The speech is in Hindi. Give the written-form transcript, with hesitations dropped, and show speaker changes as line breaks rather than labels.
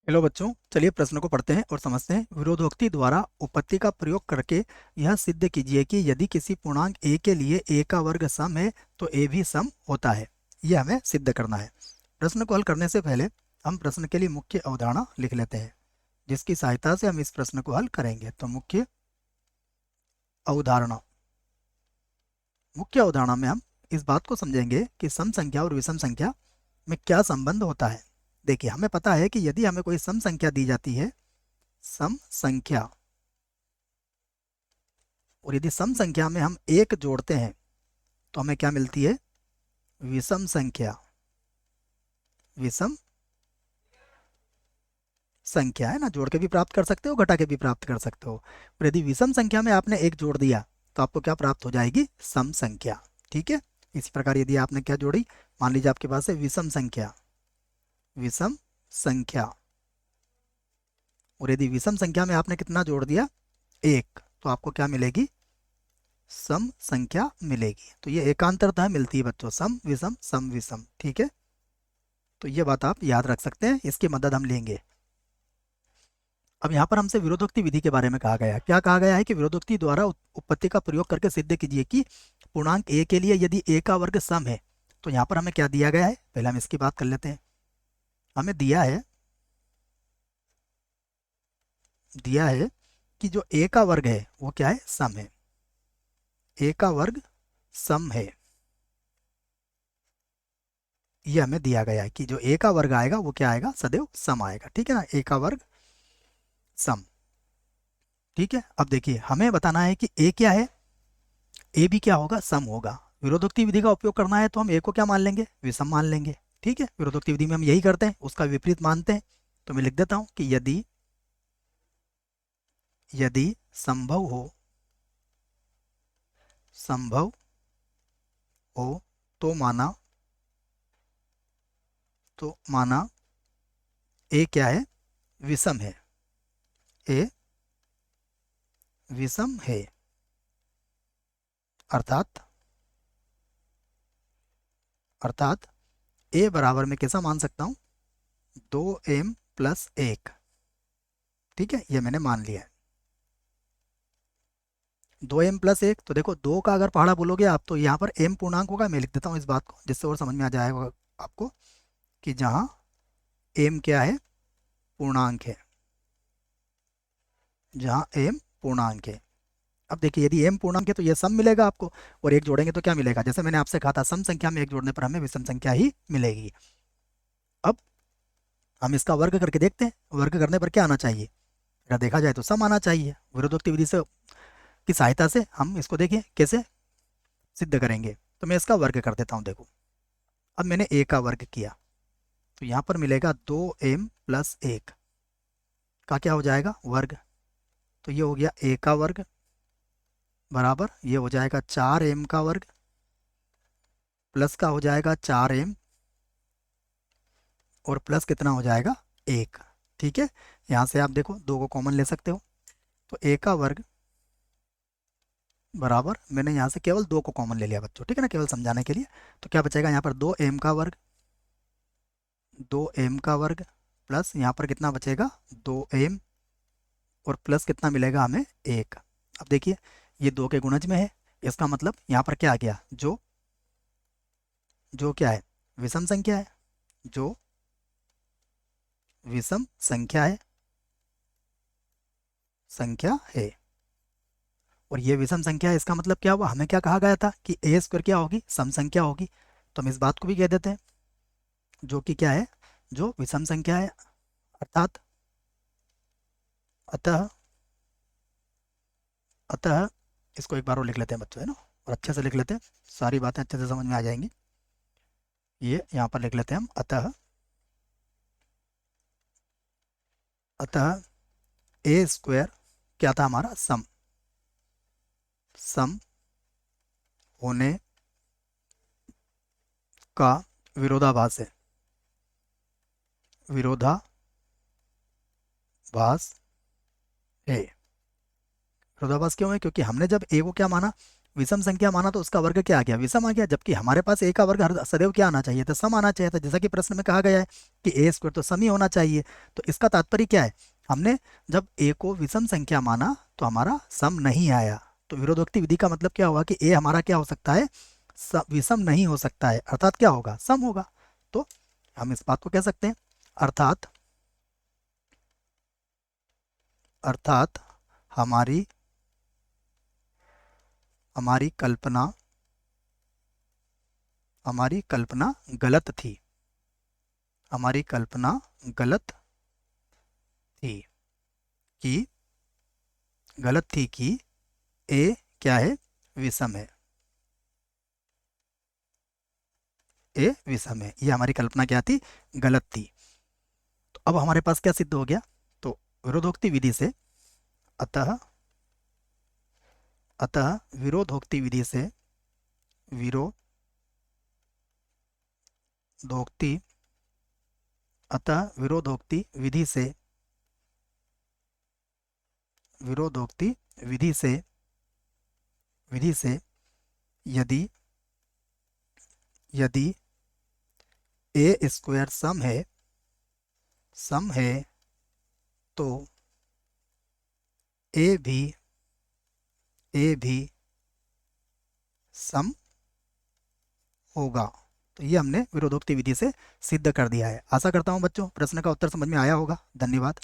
हेलो बच्चों, चलिए प्रश्न को पढ़ते हैं और समझते हैं। विरोधोक्ति द्वारा उपपत्ति का प्रयोग करके यह सिद्ध कीजिए कि यदि किसी पूर्णांक a के लिए a का वर्ग सम है तो a भी सम होता है। यह हमें सिद्ध करना है। प्रश्न को हल करने से पहले हम प्रश्न के लिए मुख्य अवधारणा लिख लेते हैं, जिसकी सहायता से हम इस प्रश्न को हल करेंगे। तो अवधारणा मुख्य अवधारणा में हम इस बात को समझेंगे कि सम संख्या और विषम संख्या में क्या संबंध होता है। देखिए, हमें पता है कि यदि हमें कोई सम संख्या दी जाती है, सम संख्या, और यदि सम संख्या में हम एक जोड़ते हैं तो हमें क्या मिलती है? विषम संख्या। विषम संख्या है ना, जोड़ के भी प्राप्त कर सकते हो, घटा के भी प्राप्त कर सकते हो। और यदि विषम संख्या में आपने एक जोड़ दिया तो आपको क्या प्राप्त हो जाएगी? सम संख्या। ठीक है। इसी प्रकार यदि आपने क्या जोड़ी, मान लीजिए आपके पास है विषम संख्या, विषम संख्या, और यदि विषम संख्या में आपने कितना जोड़ दिया? एक, तो आपको क्या मिलेगी? सम संख्या मिलेगी। तो ये एकांतरतः मिलती है बच्चों, सम विषम। ठीक है, तो ये बात आप याद रख सकते हैं, इसकी मदद हम लेंगे। अब यहाँ पर हमसे विरोधोक्ति विधि के बारे में कहा गया है। क्या कहा गया है कि विरोधोक्ति द्वारा उत्पत्ति का प्रयोग करके सिद्ध कीजिए कि पूर्णांक a के लिए यदि a का वर्ग सम है। तो यहाँ पर हमें क्या दिया गया है, पहले हम इसकी बात कर लेते हैं। हमें दिया है कि जो a का वर्ग है वो क्या है? सम है। a का वर्ग सम है, ये हमें दिया गया है कि जो a का वर्ग आएगा वो क्या आएगा? सदैव सम आएगा। ठीक है ना, a का वर्ग सम। ठीक है, अब देखिए हमें बताना है कि a क्या है, ए भी क्या होगा? सम होगा। विरोधोक्ति विधि का उपयोग करना है तो हम ए को क्या मान लेंगे? विषम मान लेंगे। ठीक है, विरोधोक्ति विधि में हम यही करते हैं, उसका विपरीत मानते हैं। तो मैं लिख देता हूं कि यदि यदि संभव हो, संभव हो तो माना, ए क्या है? विषम है। ए विषम है, अर्थात अर्थात ए बराबर में कैसा मान सकता हूं? 2m+1। ठीक है, ये मैंने मान लिया है। 2m+1, तो देखो दो का अगर पहाड़ा बोलोगे आप तो यहाँ पर m पूर्णांक होगा। मैं लिख देता हूँ इस बात को, जिससे और समझ में आ जाएगा आपको कि जहाँ m क्या है? पूर्णांक है। जहाँ m पूर्णांक है। अब देखिए, यदि m पूर्णांक है तो ये सम मिलेगा आपको, और एक जोड़ेंगे तो क्या मिलेगा? जैसे मैंने आपसे कहा था, सम संख्या में एक जोड़ने पर हमें विषम संख्या ही मिलेगी। अब हम इसका वर्ग करके देखते हैं, वर्ग करने पर क्या आना चाहिए? अगर देखा जाए तो सम आना चाहिए। विरोधोक्ति विधि से की सहायता से हम इसको देखिए कैसे सिद्ध करेंगे। तो मैं इसका वर्ग कर देता हूँ। देखो, अब मैंने a का वर्ग किया तो यहाँ पर मिलेगा 2m+1 का क्या हो जाएगा? वर्ग। तो ये हो गया a का वर्ग बराबर, ये हो जाएगा 4m का वर्ग प्लस का हो जाएगा 4m, और प्लस कितना हो जाएगा? 1। ठीक है, यहाँ से आप देखो दो को कॉमन ले सकते हो। तो a का वर्ग बराबर, मैंने यहाँ से केवल दो को कॉमन ले लिया बच्चों, ठीक है ना, केवल समझाने के लिए। तो क्या बचेगा यहाँ पर? 2m का वर्ग, 2m का वर्ग प्लस यहाँ पर कितना बचेगा? 2m, और प्लस कितना मिलेगा हमें? 1। अब देखिए, ये दो के गुणज में है, इसका मतलब यहाँ पर क्या आ गया? जो जो क्या है? विषम संख्या है। जो विषम संख्या है, और ये विषम संख्या है, इसका मतलब क्या हुआ? हमें क्या कहा गया था कि ए स्क्वायर क्या होगी? सम संख्या होगी। तो हम इस बात को भी कह देते हैं, जो कि क्या है? जो विषम संख्या है। अर्थात अतः अतः इसको एक बार और लिख लेते हैं बच्चों, है ना, और अच्छे से लिख लेते हैं, सारी बातें अच्छे से समझ में आ जाएंगी। ये यहाँ पर लिख लेते हैं हम, अतः ए स्क्वायर क्या था हमारा? सम। सम होने का विरोधाभास है। विरोधाभास है। विरोधाभास क्यों है? क्योंकि हमने जब ए को क्या माना? विषम संख्या माना तो उसका वर्ग क्या आ गया, विषम आ गया, जबकि हमारे पास ए का वर्ग हर सदैव क्या आना चाहिए था, सम आना चाहिए था। जैसा कि प्रश्न में कहा गया है कि ए स्क्वायर तो सम ही होना चाहिए। तो इसका तात्पर्य क्या है, हमने जब ए को विषम संख्या माना तो हमारा सम नहीं आया। तो विरोधोक्ति विधि का मतलब क्या हुआ कि ए हमारा क्या हो सकता है, विषम नहीं हो सकता है, अर्थात क्या होगा, सम होगा। तो हम इस बात को कह सकते हैं, अर्थात अर्थात हमारी हमारी कल्पना हमारी कल्पना गलत थी, हमारी कल्पना गलत थी कि गलत थी कि ए क्या है, विषम है, ए विषम है, ये हमारी कल्पना क्या थी, गलत थी। तो अब हमारे पास क्या सिद्ध हो गया, तो विरोधोक्ति विधि से, अतः अतः विरोधोक्ति विधि से विरोधोक्ति अतः विरोधोक्ति विधि से यदि यदि ए स्क्वायर सम है तो ए भी सम होगा। तो ये हमने विरोधोक्ति विधि से सिद्ध कर दिया है। आशा करता हूँ बच्चों प्रश्न का उत्तर समझ में आया होगा। धन्यवाद।